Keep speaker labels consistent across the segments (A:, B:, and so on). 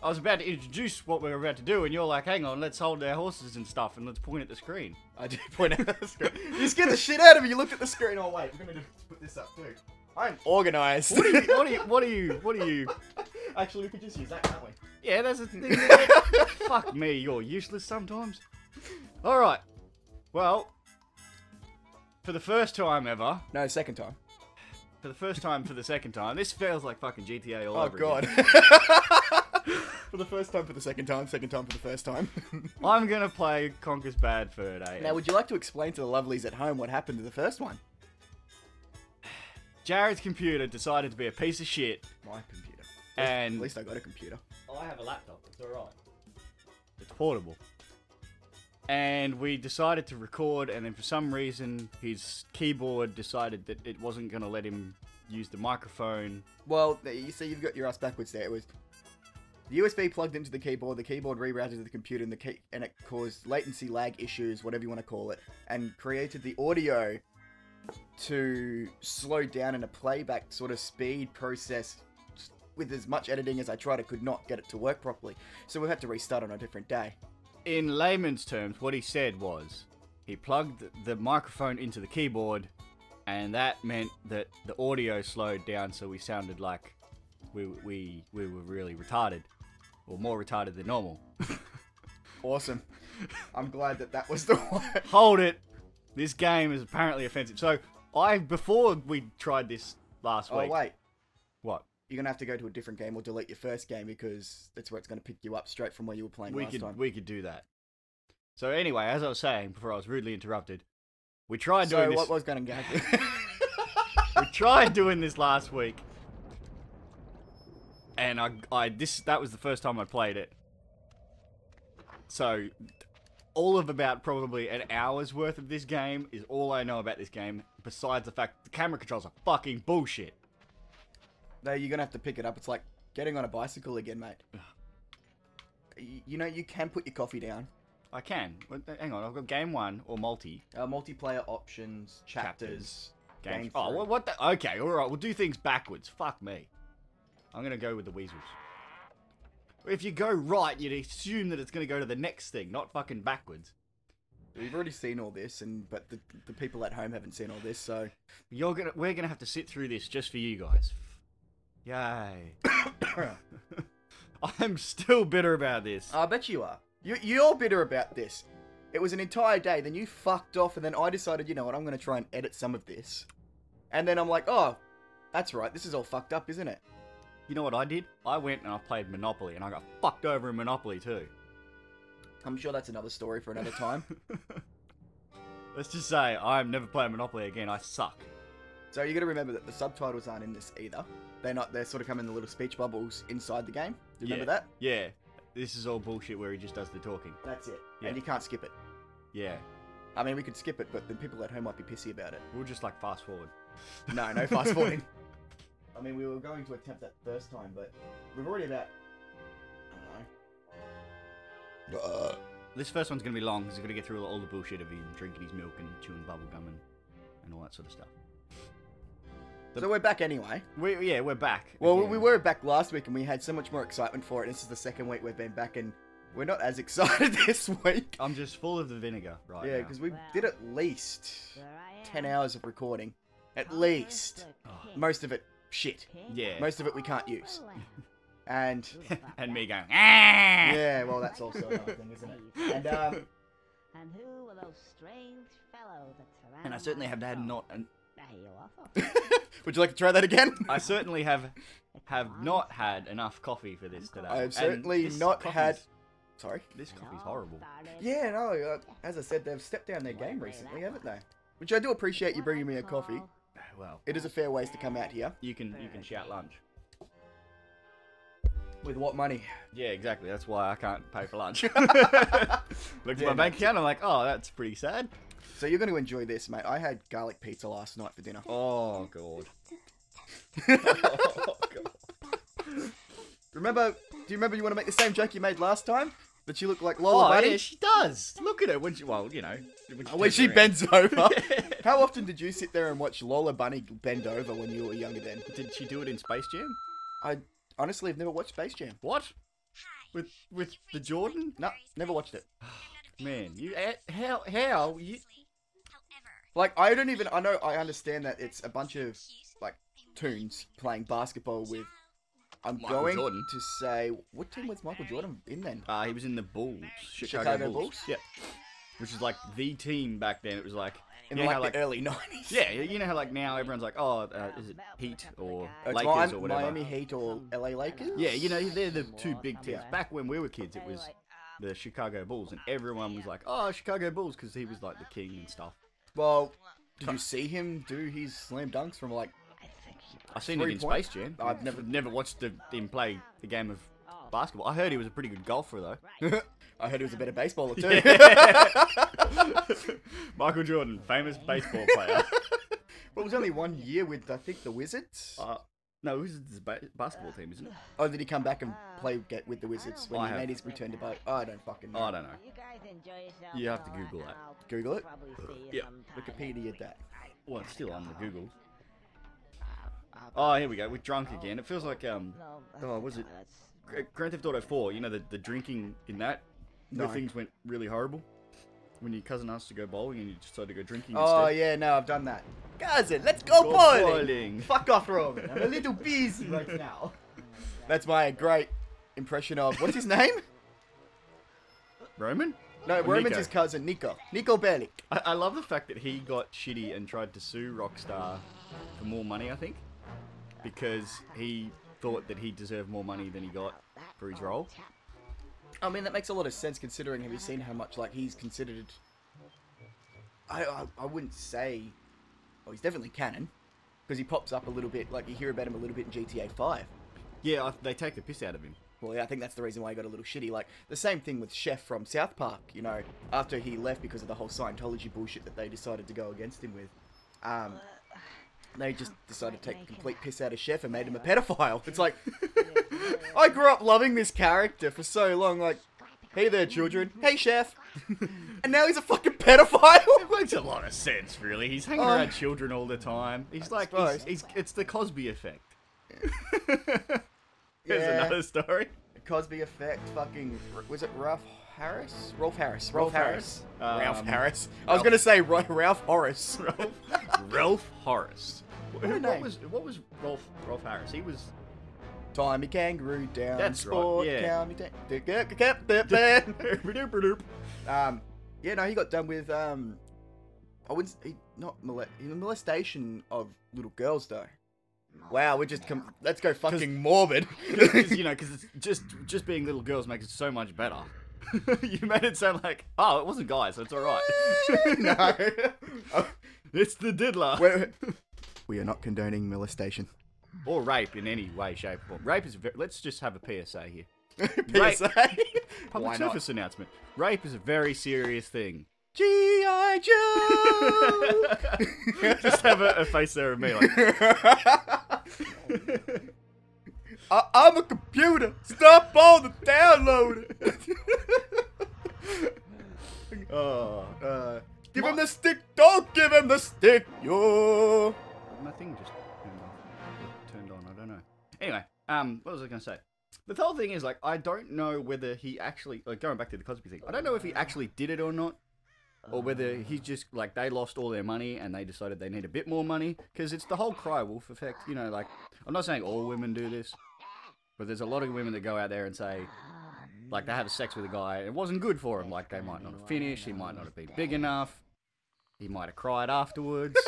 A: I was about to introduce what we were about to do, and you're like, hang on, let's hold our horses and stuff, and let's point at the screen.
B: I did point out the screen. You scared the shit out of me. You looked at the screen. Oh, wait. I'm going to just put this up, too. I'm organised.
A: What are you?
B: Actually, we could just use that, can't we?
A: Yeah, that's a thing. Fuck me, you're useless sometimes. Alright. Well, for the first time ever.
B: No, second time.
A: For the first time, for the second time. This feels like fucking GTA all over
B: God.
A: again.
B: For the first time, for the second time for the first time.
A: I'm gonna play Conker's Bad Fur Day.
B: Now, would you like to explain to the lovelies at home what happened to the first one?
A: Jared's computer decided to be a piece of shit.
B: My computer.
A: And
B: at least I got a computer.
A: I have a laptop. It's alright. It's portable. And we decided to record, and then for some reason, his keyboard decided that it wasn't going to let him use the microphone.
B: Well, you see, you've got your ass backwards there. It was the USB plugged into the keyboard rerouted to the computer, and it caused latency lag issues, whatever you want to call it, and created the audio to slow down in a playback sort of speed process. With as much editing as I tried, I could not get it to work properly. So we had to restart on a different day.
A: In layman's terms, what he said was, he plugged the microphone into the keyboard, and that meant that the audio slowed down, so we sounded like we were really retarded, or more retarded than normal.
B: Awesome. I'm glad that was the one.
A: Hold it. This game is apparently offensive. So before we tried this last week.
B: Oh wait.
A: What?
B: You're going to have to go to a different game or delete your first game because that's where it's going to pick you up straight from where you were playing last time.
A: We could do that. So anyway, as I was saying before I was rudely interrupted, we tried doing this...
B: So what was going to happen?
A: We tried doing this last week. And that was the first time I played it. So all of about probably an hour's worth of this game is all I know about this game, besides the fact the camera controls are fucking bullshit.
B: No, you're going to have to pick it up. It's like getting on a bicycle again, mate. You know, you can put your coffee down.
A: I can. Hang on, I've got game 1 or multi.
B: Multiplayer options, chapters, game 3.
A: Oh, what the... Okay, alright, we'll do things backwards. Fuck me. I'm going to go with the weasels. If you go right, you'd assume that it's going to go to the next thing, not fucking backwards.
B: We've already seen all this, but the people at home haven't seen all this, so...
A: We're going to have to sit through this just for you guys. Yay. I'm still bitter about this.
B: I bet you are. You're bitter about this. It was an entire day, then you fucked off, and then I decided, you know what, I'm going to try and edit some of this. And then I'm like, oh, that's right, this is all fucked up, isn't it?
A: You know what I did? I went and I played Monopoly, and I got fucked over in Monopoly too.
B: I'm sure that's another story for another time.
A: Let's just say, I'm never playing Monopoly again, I suck.
B: So you got to remember that the subtitles aren't in this either. They're sort of come in the little speech bubbles inside the game. Do you remember that?
A: Yeah. This is all bullshit where he just does the talking.
B: That's it.
A: Yeah.
B: And you can't skip it.
A: Yeah.
B: I mean, we could skip it, but the people at home might be pissy about it.
A: We'll just like fast forward.
B: No fast forwarding. I mean, we were going to attempt that first time, but we've already about... I don't know.
A: This first one's going to be long because he's going to get through all the bullshit of him drinking his milk and chewing bubblegum and all that sort of stuff.
B: So we're back anyway.
A: We're back.
B: Well, we were back last week and we had so much more excitement for it. This is the second week we've been back and we're not as excited this week.
A: I'm just full of the vinegar right now.
B: Yeah, because we did at least 10 hours of recording. At least.
A: Oh.
B: Most of it, shit.
A: Yeah.
B: Most of it we can't use. And...
A: and me going,
B: yeah, well, that's also another thing, isn't it? And
C: who were those strange fellows that surrounded
A: and I certainly have had not...
B: Would you like to try that again?
A: I certainly have not had enough coffee for this today.
B: I've certainly not had... Sorry?
A: This coffee's horrible.
B: Yeah, no, as I said, they've stepped down their game recently, haven't they? Which I do appreciate you bringing me a coffee.
A: Well,
B: it is a fair ways to come out here.
A: You can shout lunch.
B: With what money?
A: Yeah, exactly. That's why I can't pay for lunch. Looked at my bank account, I'm like, oh, that's pretty sad.
B: So you're going to enjoy this, mate. I had garlic pizza last night for dinner.
A: Oh, God. Oh, God.
B: Do you remember you want to make the same joke you made last time? That she looked like Lola Bunny?
A: Yeah, she does. Look at her when she, well, you know.
B: When she bends over. How often did you sit there and watch Lola Bunny bend over when you were younger then?
A: Did she do it in Space Jam?
B: I honestly have never watched Space Jam.
A: What? with the Jordan?
B: No, never watched it.
A: Man, you how you?
B: Like, I know, I understand that it's a bunch of, like, toons playing basketball with, I'm
A: Michael
B: going
A: Jordan.
B: to say, what team was Michael Jordan in then?
A: He was in the Bulls,
B: Chicago Bulls?
A: Yeah, which is like the team back then. It was like
B: In
A: you know
B: like,
A: how,
B: the early 90s.
A: yeah, you know how like now everyone's like, oh, is it Heat or
B: It's
A: Lakers or whatever?
B: Miami Heat or LA Lakers?
A: Yeah, you know they're the two big teams. Back when we were kids, it was the Chicago Bulls, and everyone was like, oh, Chicago Bulls, because he was like the king and stuff.
B: Well, did you see him do his slam dunks from, like,
A: I've seen it in
B: 3
A: Space Jam.
B: I've
A: never watched him play the game of basketball. I heard he was a pretty good golfer though.
B: I heard he was a better baseballer too.
A: Michael Jordan, famous baseball player.
B: But it was only 1 year with, I think, the Wizards.
A: No, it was his basketball team, isn't it?
B: Oh, did he come back and get with the Wizards when
A: I
B: he
A: have-
B: made his return to boat? Oh, I don't fucking know.
A: I don't know.
C: You guys enjoy yourself.
A: You have to Google that.
B: Google it.
C: Probably see you
A: Yeah,
C: sometime.
B: Wikipedia that.
A: Well, it's still on the Google. Oh, here we go. We're drunk again. It feels like
C: No,
A: oh, was it Grand Theft Auto 4? You know the drinking in that, where
B: No.
A: things went really horrible. When your cousin asked to go bowling and you decided to go drinking
B: Oh,
A: instead.
B: yeah, no, I've done that. Cousin, let's go,
A: Go
B: bowling.
A: bowling.
B: Fuck off, Roman. I'm a little busy right now. That's my great impression of, what's his name?
A: Roman?
B: No,
A: Or
B: Roman's
A: Nico?
B: his cousin, Nico. Nico Bellic.
A: I love the fact that he got shitty and tried to sue Rockstar for more money, I think. Because he thought that he deserved more money than he got for his role.
B: I mean, that makes a lot of sense considering, have you seen how much, like, he's considered... I wouldn't say... Oh, he's definitely canon. Because he pops up a little bit, like, you hear about him a little bit in GTA 5.
A: Yeah, they take the piss out of him.
B: Well, yeah, I think that's the reason why he got a little shitty. Like, the same thing with Chef from South Park, you know, after he left because of the whole Scientology bullshit that they decided to go against him with. They just decided to take the complete piss out of Chef and made him a pedophile. It's like, I grew up loving this character for so long, like, hey there, children. Hey, Chef. And now he's a fucking pedophile?
A: It makes a lot of sense, really. He's hanging around children all the time. He's like, it's the Cosby effect. Here's another story.
B: Cosby effect, fucking, was it Ralph Harris? Rolf Harris.
A: Rolf Harris.
B: Ralph Harris. I was going to say Ralph Horace.
A: Ralph Horace.
B: a name.
A: What was Rolf Harris? He was...
B: Tommy Kangaroo down.
A: That's right,
B: sport,
A: yeah.
B: Yeah, no, he got done with, I wouldn't, molestation of little girls, though. Wow, we're just, let's go fucking morbid.
A: Because it's just being little girls makes it so much better. You made it sound like, oh, it wasn't guys, so it's alright.
B: No.
A: It's the diddler.
B: We are not condoning molestation.
A: Or rape in any way, shape, or form. Rape is let's just have a PSA here.
B: PSA?
A: Public service announcement. Rape is a very serious thing.
B: G.I. Joe!
A: Just have a face there of me like...
B: I'm a computer! Stop all the downloading! Give him the stick! Don't give him the stick! Yo!
A: My thing just turned on. I don't know. Anyway, what was I going to say? The whole thing is, like, I don't know whether he actually... Like, going back to the Cosby thing, I don't know if he actually did it or not. Or whether he's just, like, they lost all their money and they decided they need a bit more money. Because it's the whole cry wolf effect. You know, like, I'm not saying all women do this. But there's a lot of women that go out there and say, like, they had sex with a guy and it wasn't good for him. Like, they might not have finished. He might not have been big enough. He might have cried afterwards.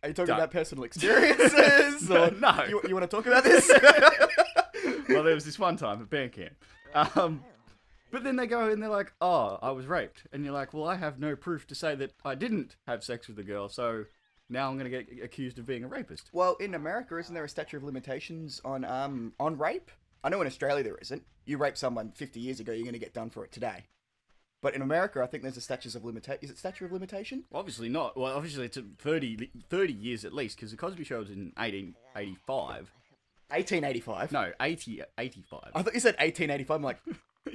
B: Are you talking about personal experiences?
A: No. No.
B: You want to talk about this?
A: Well, there was this one time at band camp. But then they go and they're like, oh, I was raped. And you're like, well, I have no proof to say that I didn't have sex with the girl, so now I'm going to get accused of being a rapist.
B: Well, in America, isn't there a statute of limitations on rape? I know in Australia there isn't. You rape someone 50 years ago, you're going to get done for it today. But in America, I think there's a statute of limitation. Is it statute of limitation?
A: Obviously not. Well, obviously it's 30 years at least, because the Cosby Show was in 1885.
B: 1885?
A: No, 85.
B: I thought you said 1885. I'm like...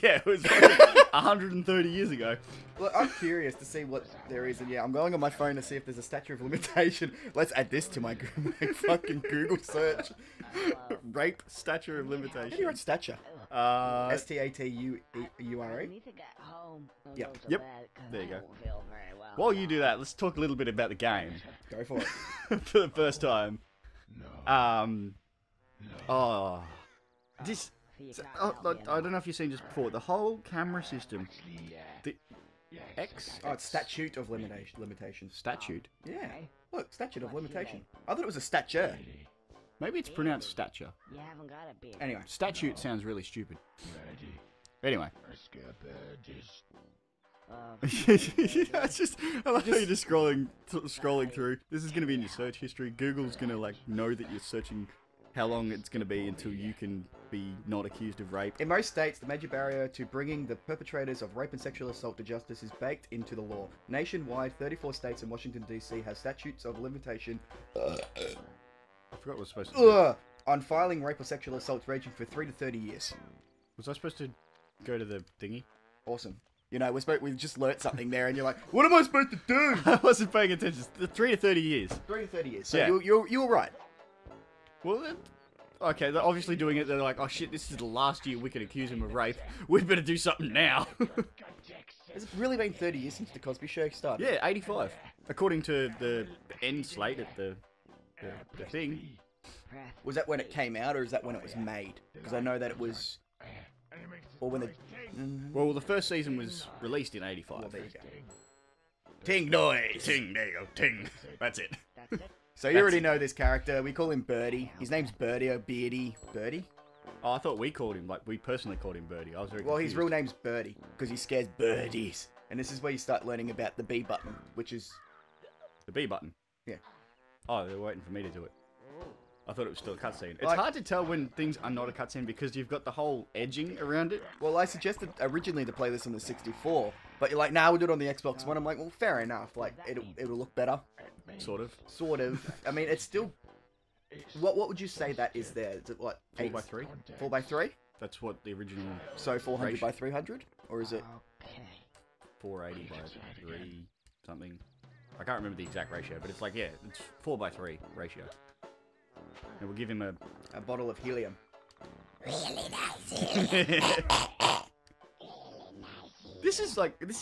A: Yeah, it was 130 years ago.
B: Look, I'm curious to see what there is, and yeah, I'm going on my phone to see if there's a statute of limitation. Let's add this to my fucking Google search.
A: Rape statute of
B: How do you
A: limitation.
B: write stature? STATUURE.
C: need to get home. and
B: Yep.
C: go to
A: Yep.
C: bed 'cause
A: There
C: I
A: you go.
C: don't feel very well.
A: While you do that, let's talk a little bit about the game
B: Go for it.
A: for the first time. Oh, this.
C: So you can't
A: Oh,
C: help me
A: I don't know if you've seen this before. The whole camera system, the X
B: Oh, it's statute of limitation.
A: statute.
B: Yeah. Look, statute of limitation. I thought it was a stature.
A: Maybe it's pronounced stature.
C: You haven't got a beard.
B: Anyway.
A: Statute sounds really stupid. Anyway. It's just, I like how you're just scrolling through. This is going to be in your search history. Google's going to like know that you're searching how long it's going to be until you can be not accused of rape.
B: In most states, the major barrier to bringing the perpetrators of rape and sexual assault to justice is baked into the law. Nationwide, 34 states and Washington, D.C. has statutes of limitation
A: I forgot what I was supposed to do.
B: on filing rape or sexual assaults ranging for 3 to 30 years.
A: Was I supposed to go to the thingy?
B: Awesome. You know, we just learnt something there, and you're like, what am I supposed to do?
A: I wasn't paying attention. 3 to 30 years.
B: 3 to 30 years. So
A: Yeah.
B: you were right.
A: Well, okay, they're obviously doing it. They're like, oh shit, this is the last year we can accuse him of rape. We better do something now.
B: Has it really been 30 years since the Cosby Show started?
A: Yeah, 85. According to the end slate at the thing.
B: Was that when it came out, or is that when it was made? Because I know that it was... Or when the...
A: Well, the first season was released in 85.
B: Well, there you go.
A: Ting noise! Ting, there you go, ting. That's it.
C: That's it.
B: So you already know this character. We call him Birdie. His name's Birdie O'Beardy. Birdie?
A: Oh, I thought we called him, like, we personally called him Birdie. I was very
B: Well, his
A: confused.
B: real name's Birdie, because he scares birdies. And this is where you start learning about the B button, which is...
A: The B button.
B: Yeah.
A: Oh, they're waiting for me to do it. I thought it was still a cutscene. It's
B: Like-
A: hard to tell when things are not a cutscene because you've got the whole edging around it.
B: Well, I suggested originally to play this on the 64, but you're like, nah, we'll do it on the Xbox One. I'm like, well, fair enough. Like, it'll look better.
A: Sort of.
B: Sort of. I mean, it's still... What would you say that is there? Is it what?
A: 4x3.
B: 4x3?
A: That's what the original
B: So 400
A: Ratio.
B: by 300? Or is it...
C: Okay.
A: 480 by 3 something. I can't remember the exact ratio, but it's like, yeah, it's 4x3 ratio. And we'll give him a...
B: A bottle of helium.
A: This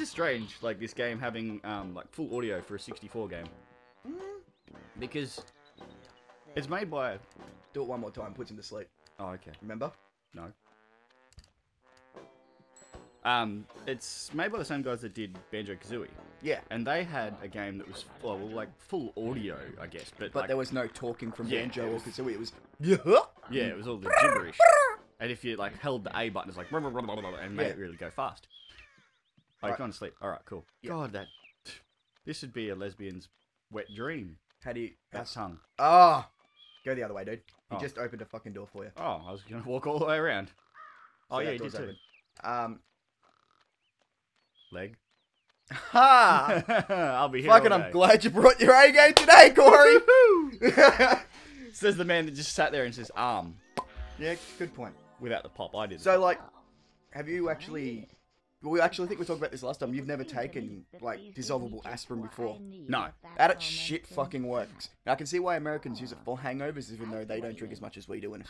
A: is strange, like this game having like full audio for a 64 game. Because it's made by...
B: Do it one more time, puts him to sleep.
A: Oh, okay.
B: Remember?
A: No. It's made by the same guys that did Banjo-Kazooie.
B: Yeah.
A: And they had a game that was, well, like full audio, I guess. But
B: But
A: like,
B: there was no talking from
A: Yeah.
B: Banjo or Kazooie. It was...
A: yeah, it was all the gibberish. And if you like held the A button, it's like and made it really go fast. Oh, you've gone to sleep. All right, cool.
B: Yeah.
A: God, this would be a lesbian's wet dream.
B: How do you...
A: That tongue.
B: Ah! Go the other way, dude. He
A: Oh.
B: just opened a fucking door for you.
A: Oh, I was gonna walk all the way around. Oh
B: So
A: yeah,
B: that
A: you did
B: door's
A: too.
B: open.
A: Leg.
B: Ha!
A: I'll be here.
B: Fucking,
A: all
B: I'm
A: day.
B: glad you brought your A game today, Corey!
A: Says the man that just sat there and says arm
B: Yeah, good point.
A: without the pop. I did.
B: So, like, have you actually... Well, we actually think we talked about this last time. You've never taken, like, dissolvable aspirin before.
A: No.
B: That shit fucking works. Now, I can see why Americans use it for hangovers, even though they don't drink as much as we do. And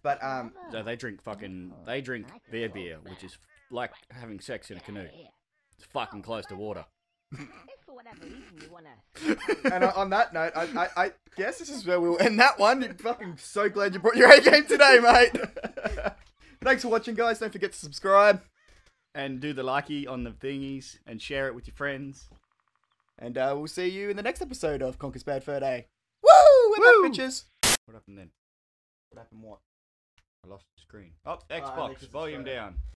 B: but,
A: So they drink their beer, which is like having sex in a canoe. It's fucking close to water.
C: If for whatever reason you wanna.
B: and on that note, I guess this is where we'll end that one. I'm fucking so glad you brought your A game today, mate. Thanks for watching, guys. Don't forget to subscribe.
A: And do the likey on the thingies and share it with your friends.
B: And we'll see you in the next episode of Conker's Bad Fur Day. Woo! We're back, bitches.
A: What happened then?
B: What happened? What?
A: I lost the screen. Oh,
B: next
A: Xbox,
B: is
A: volume
B: Australia.
A: down.